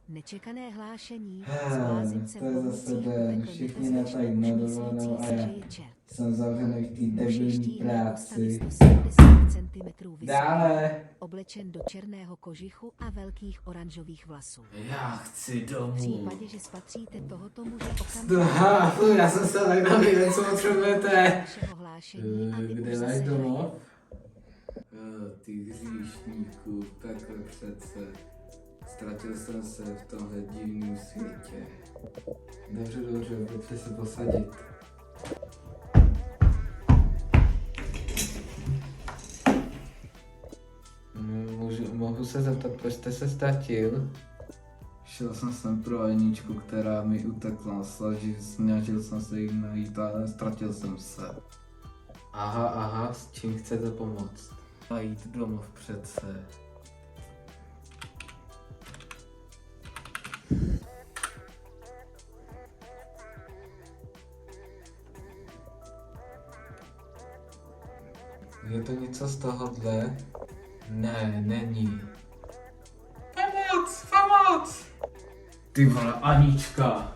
Nečekané hlášení, To z je blázince zase pomocí den, utekl všichni nebezpečný netají muž na myslící dovolenou a si, já že je čert. jsem zavřený v té Muž je debilní štíhlý postavy práci. 170 cm vysoký, Dále. oblečen do černého kožichu a velkých oranžových vlasů. Já chci V domů. případě, že spatříte tohoto muže Aha, já jsem se tak navíc, co potřebujete. vašeho hlášení a vy už Kde máš zase domov? hrajete. Ty hříšníku, takhle přece. Ztratil jsem se v tomhle divném světě. Dobře, pojďte se posadit. Mohu se zeptat, proč jste se ztratil? Šel jsem sem pro Aničku, která mi utekla, snažil jsem se jí najít, ale ztratil jsem se. Aha, s čím chcete pomoct? A jít domov přece. Je to něco z tohohle? Ne, není. Pomoc! Ty vole, Anička!